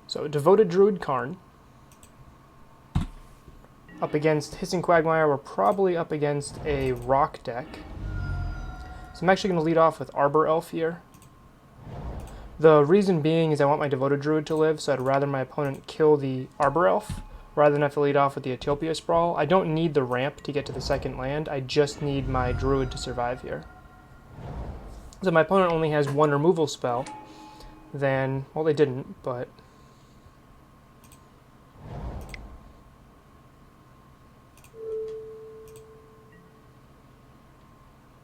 So Devoted Druid Karn. Up against Hissing Quagmire, we're probably up against a rock deck. So I'm actually going to lead off with Arbor Elf here. The reason being is I want my Devoted Druid to live, so I'd rather my opponent kill the Arbor Elf rather than have to lead off with the Ethiopia Sprawl. I don't need the ramp to get to the second land, I just need my Druid to survive here. So my opponent only has one removal spell, then, well, they didn't, but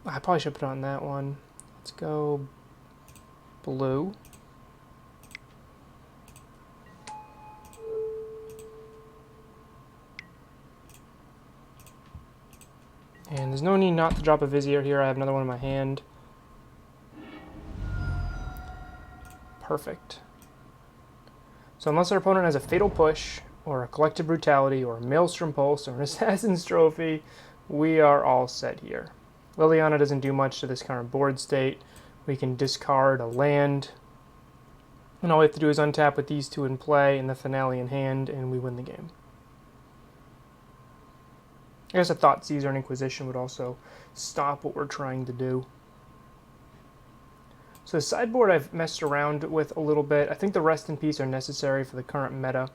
I probably should put on that one. Let's go blue. And there's no need not to drop a Vizier here. I have another one in my hand. Perfect. So unless our opponent has a Fatal Push, or a Collective Brutality, or a Maelstrom Pulse, or an Assassin's Trophy, we are all set here. Liliana doesn't do much to this current board state. We can discard a land, and all we have to do is untap with these two in play and the Finale in hand, and we win the game. I guess I thought Caesar and Inquisition would also stop what we're trying to do. So the sideboard I've messed around with a little bit. I think the Rest in Peace are necessary for the current meta.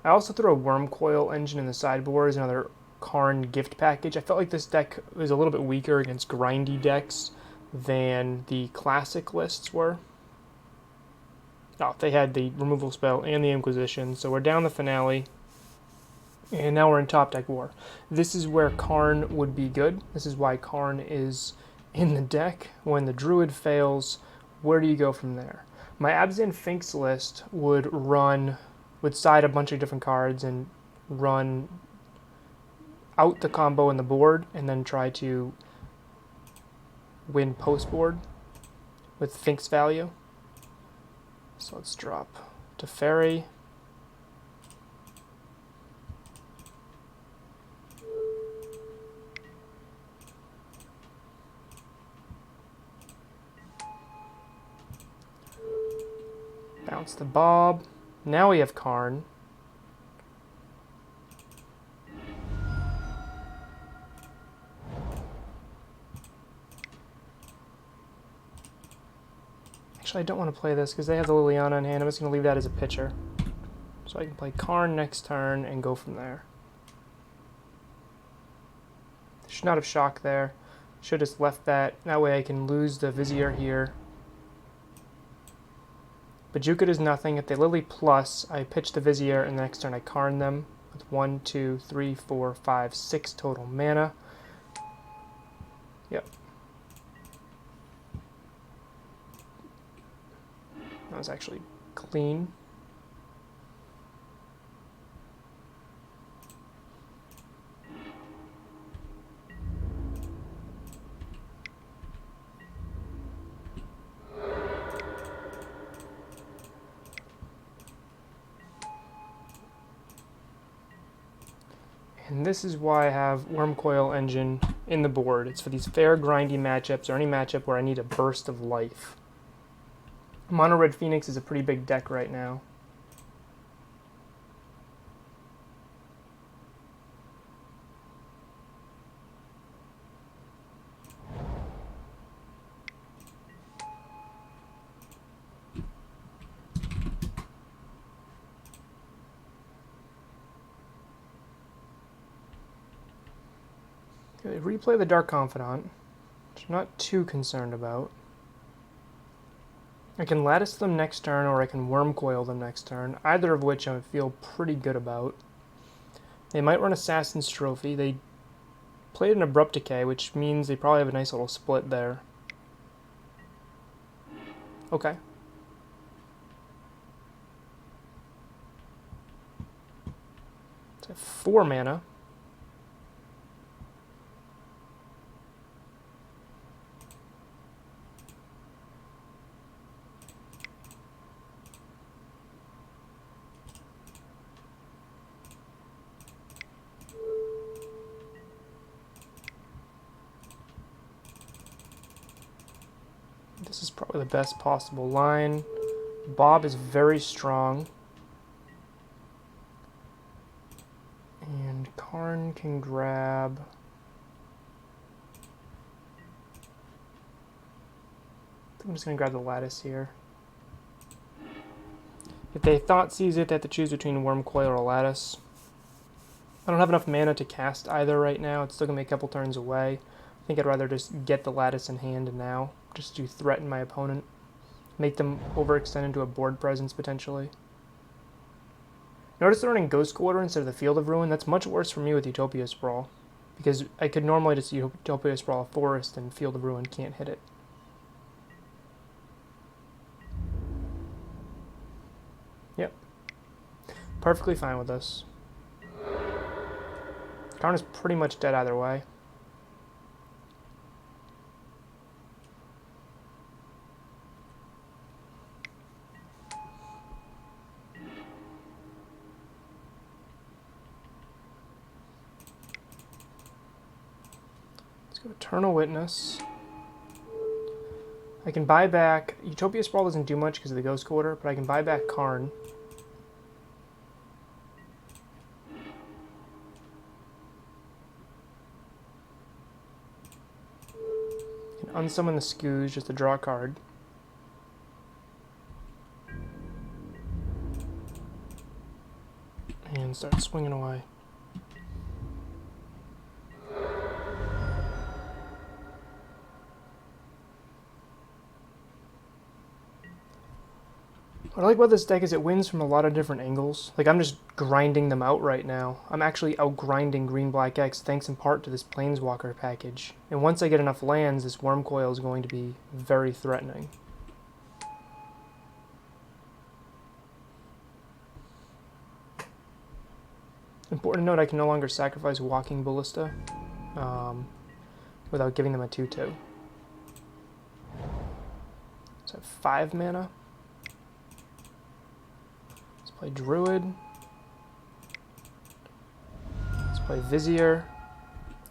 I also threw a Worm Coil Engine in the sideboard as another Karn gift package. I felt like this deck was a little bit weaker against grindy decks than the classic lists were. Oh, they had the removal spell and the Inquisition, so we're down the Finale. And now we're in top deck war. This is where Karn would be good. This is why Karn is in the deck. When the Druid fails, where do you go from there? My Abzan Finks list would side a bunch of different cards and run out the combo in the board and then try to win post board with Finks value. So let's drop to Fairy. Bounce the Bob. Now we have Karn. Actually, I don't want to play this because they have the Liliana in hand. I'm just going to leave that as a pitcher. So I can play Karn next turn and go from there. Should not have shocked there. Should have just left that. That way I can lose the Vizier here. Bajuka does nothing. If they Lily plus, I pitch the Vizier, and the next turn I Karn them with 1, 2, 3, 4, 5, 6 total mana. Yep. That was actually clean. And this is why I have Worm Coil Engine in the board. It's for these fair, grindy matchups, or any matchup where I need a burst of life. Mono Red Phoenix is a pretty big deck right now. Okay, replay the Dark Confidant, which I'm not too concerned about. I can Lattice them next turn, or I can Worm Coil them next turn, either of which I feel pretty good about. They might run Assassin's Trophy. They played an Abrupt Decay, which means they probably have a nice little split there. Okay. So I have 4 mana. This is probably the best possible line. Bob is very strong. And Karn can grab... I think I'm just going to grab the lattice here. If they Thoughtseize it, they have to choose between Wormcoil or a lattice. I don't have enough mana to cast either right now. It's still going to be a couple turns away. I think I'd rather just get the lattice in hand now, just to threaten my opponent. Make them overextend into a board presence, potentially. Notice they're running Ghost Quarter instead of the Field of Ruin. That's much worse for me with Utopia Sprawl, because I could normally just Utopia Sprawl a forest and Field of Ruin can't hit it. Yep. Perfectly fine with this. Karn is pretty much dead either way. Let's go Eternal Witness. I can buy back... Utopia Sprawl doesn't do much because of the Ghost Quarter, but I can buy back Karn. Unsummon the Scooge just to draw a card. And start swinging away. What I like about this deck is it wins from a lot of different angles. Like, I'm just grinding them out right now. I'm actually out-grinding Green-Black X thanks in part to this Planeswalker package. And once I get enough lands, this Wormcoil is going to be very threatening. Important to note, I can no longer sacrifice Walking Ballista without giving them a 2/2. So I have 5 mana. Play Druid. Let's play Vizier.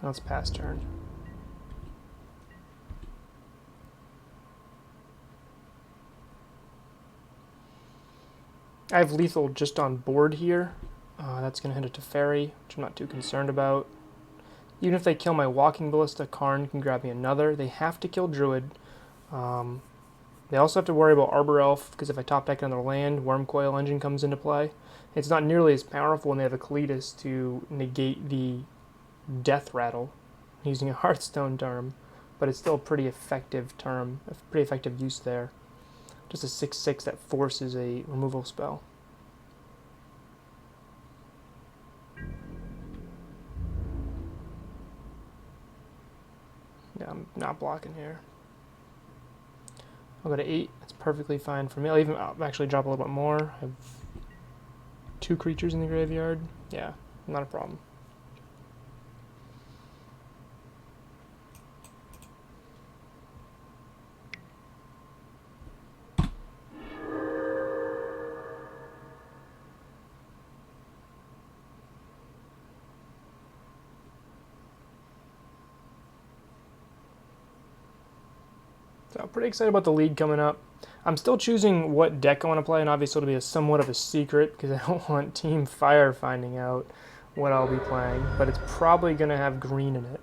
Now let's pass turn. I have lethal just on board here. That's going to hit a Teferi, which I'm not too concerned about. Even if they kill my Walking Ballista, Karn can grab me another. They have to kill Druid. They also have to worry about Arbor Elf, because if I top deck another land, Wormcoil Engine comes into play. It's not nearly as powerful when they have a Kalitas to negate the Death Rattle, using a Hearthstone term, but it's still a pretty effective term, a pretty effective use there. Just a 6/6 that forces a removal spell. Yeah, I'm not blocking here. I'll go to 8. That's perfectly fine for me. I'll actually drop a little bit more. I have 2 creatures in the graveyard. Yeah, not a problem. So I'm pretty excited about the league coming up. I'm still choosing what deck I want to play, and obviously it'll be somewhat of a secret because I don't want Team Fire finding out what I'll be playing, but it's probably going to have green in it.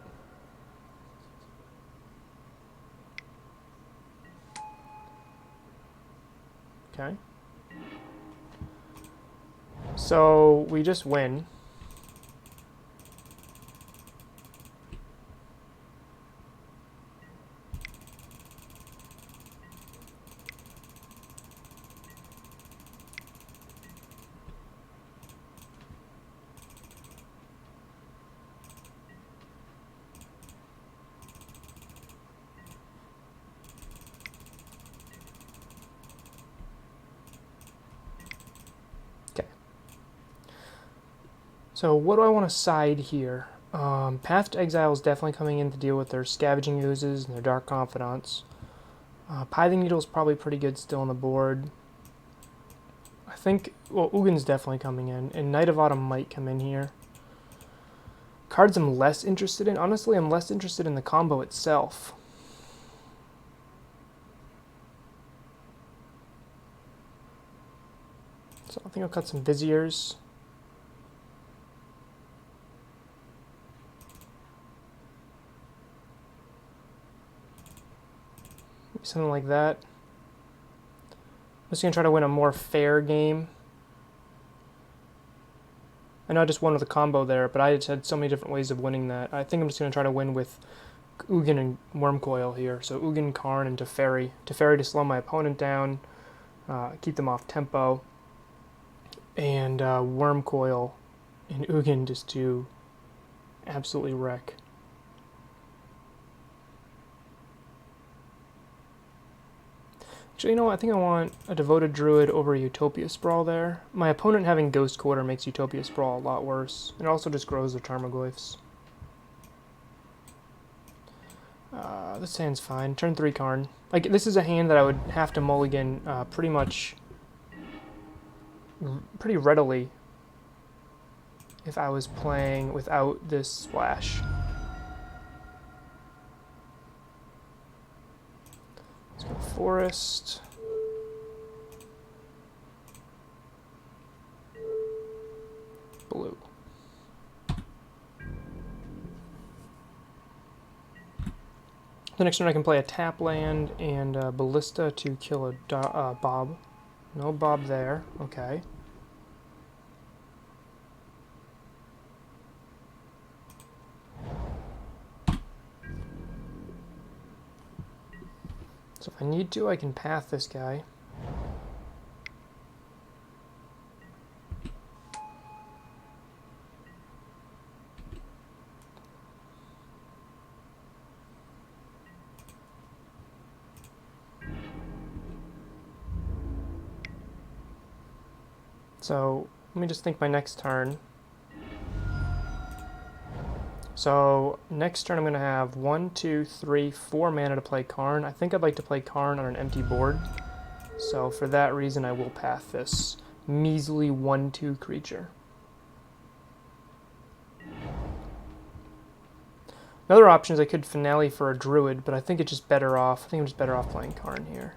Okay. So we just win. So what do I want to side here? Path to Exile is definitely coming in to deal with their Scavenging Oozes and their Dark Confidants. Pithing Needle is probably pretty good still on the board. I think, well, Ugin's definitely coming in, and Night of Autumn might come in here. Cards I'm less interested in. Honestly, I'm less interested in the combo itself. So I think I'll cut some Viziers. something like that. I'm just going to try to win a more fair game. I know I just won with a combo there, but I just had so many different ways of winning that. I think I'm just going to try to win with Ugin and Wormcoil here. So Ugin, Karn, and Teferi. Teferi to slow my opponent down, keep them off tempo. And Wormcoil and Ugin just to absolutely wreck. Actually, you know what? I think I want a Devoted Druid over a Utopia Sprawl there. My opponent having Ghost Quarter makes Utopia Sprawl a lot worse. It also just grows their Tarmogoyfs. This hand's fine. Turn 3 Karn. Like, this is a hand that I would have to mulligan pretty readily if I was playing without this splash. Let's go Forest. Blue. The next turn I can play a tap land and Ballista to kill a Bob. No Bob there. Okay. So if I need to, I can path this guy. So let me just think my next turn. So next turn I'm going to have 1, 2, 3, 4 mana to play Karn. I think I'd like to play Karn on an empty board. So for that reason I will path this measly 1/2 creature. Another option is I could Finale for a Druid, but I think it's just better off. I think I'm just better off playing Karn here.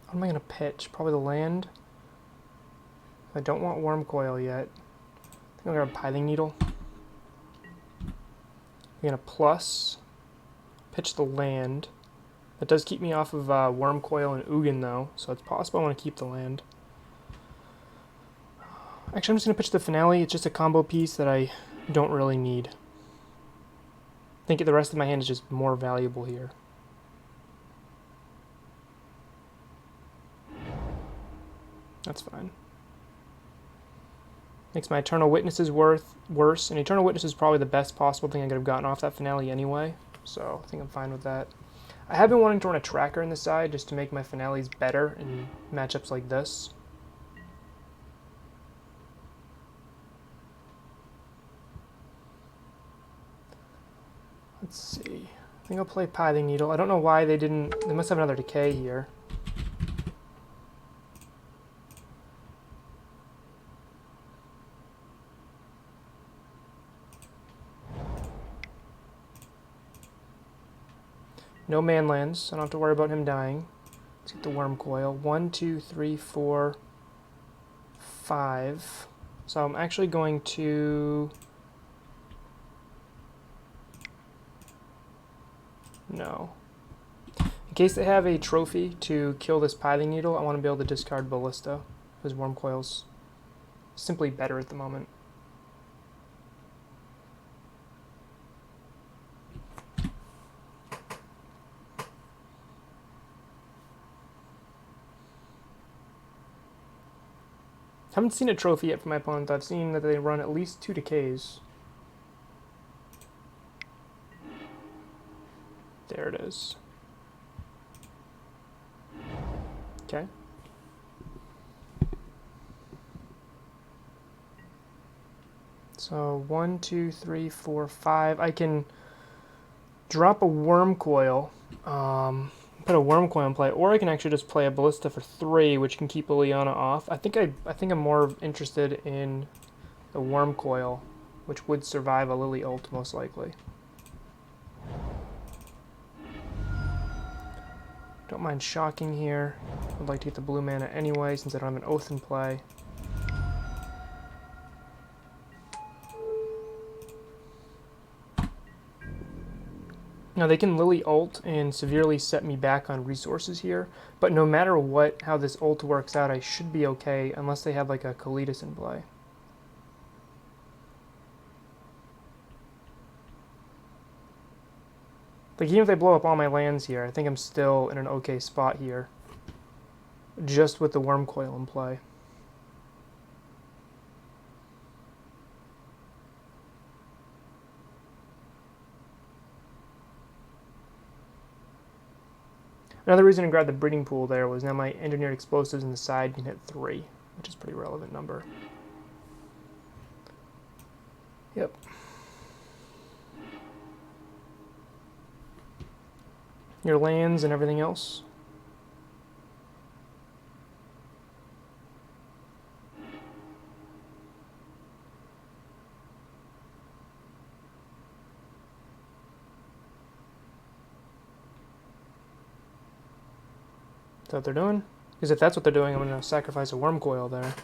What am I going to pitch? Probably the land. I don't want Wormcoil yet. I think I'll grab Pithing Needle. I'm going to plus, pitch the land. That does keep me off of Wormcoil and Ugin though, so it's possible I want to keep the land. Actually, I'm just going to pitch the Finale. It's just a combo piece that I don't really need. I think the rest of my hand is just more valuable here. That's fine. Makes my Eternal Witnesses worse, and Eternal Witness is probably the best possible thing I could have gotten off that Finale anyway, so I think I'm fine with that. I have been wanting to run a tracker in the side just to make my Finales better in matchups like this. Let's see. I think I'll play Pithing Needle. I don't know why they didn't... They must have another decay here. No manlands, so I don't have to worry about him dying. Let's get the Wormcoil. 1, 2, 3, 4, 5. So I'm actually going to... No. In case they have a trophy to kill this Pithing Needle, I want to be able to discard Ballista, because Wormcoil's simply better at the moment. Haven't seen a trophy yet for my opponent. I've seen that they run at least 2 decays. There it is. Okay. So 1, 2, 3, 4, 5. I can drop a Wormcoil. Put a Wormcoil in play, or I can actually just play a Ballista for 3, which can keep Liliana off. I think I'm more interested in the Wormcoil, which would survive a Lily ult most likely. Don't mind shocking here. I'd like to get the blue mana anyway, since I don't have an Oath in play. Now they can Lily ult and severely set me back on resources here, but no matter what, how this ult works out, I should be okay unless they have like a Kalitas in play. Like even if they blow up all my lands here, I think I'm still in an okay spot here, just with the Worm Coil in play. Another reason to grab the breeding pool there was now my engineered explosives in the side can hit 3, which is a pretty relevant number. Yep. Your lands and everything else. Is that what they're doing? Because if that's what they're doing, I'm going to sacrifice a Worm Coil there.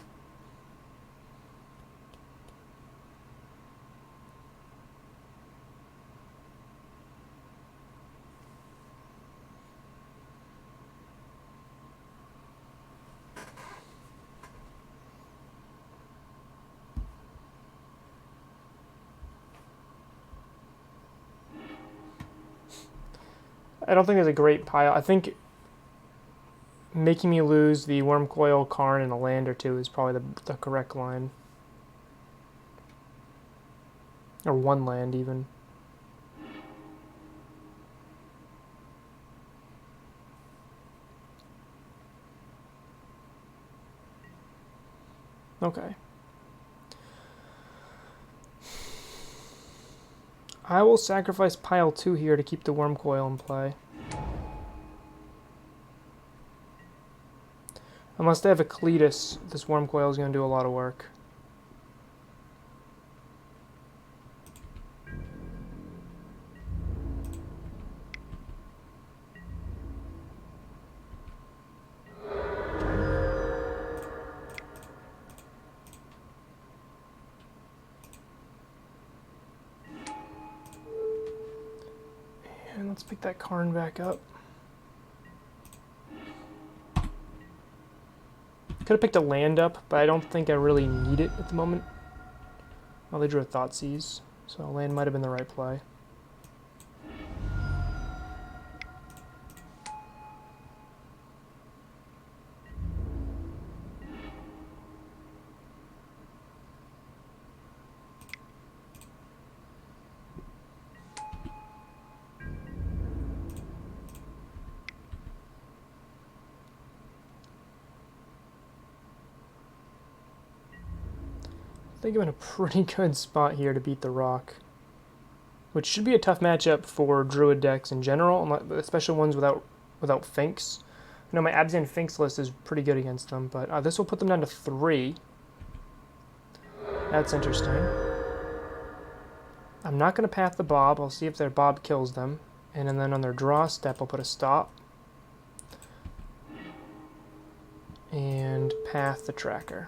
I don't think there's a great pile. I think making me lose the Worm Coil, Karn, and a land or two is probably the correct line. Or one land, even. Okay. I will sacrifice pile 2 here to keep the Worm Coil in play. Unless they have a Kalitas, this Worm Coil is going to do a lot of work. And let's pick that Karn back up. Could have picked a land up, but I don't think I really need it at the moment. Well, they drew a Thoughtseize, so land might have been the right play. I think I'm in a pretty good spot here to beat the Rock, which should be a tough matchup for Druid decks in general, especially ones without Finks. I know my Abzan Finks list is pretty good against them, but this will put them down to 3. That's interesting. I'm not going to path the Bob. I'll see if their Bob kills them, and then on their draw step I'll put a stop and path the Tracker.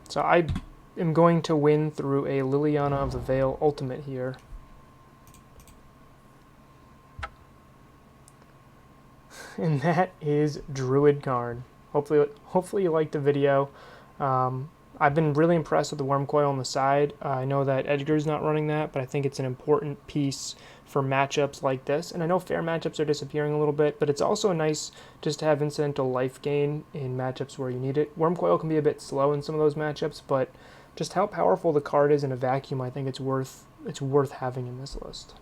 So I am going to win through a Liliana of the Veil ultimate here. And that is Druid Karn. Hopefully you liked the video. I've been really impressed with the Worm Coil on the side. I know that Edgar's not running that, but I think it's an important piece for matchups like this. And I know fair matchups are disappearing a little bit, but it's also nice just to have incidental life gain in matchups where you need it. Worm Coil can be a bit slow in some of those matchups, but just how powerful the card is in a vacuum, I think it's worth having in this list.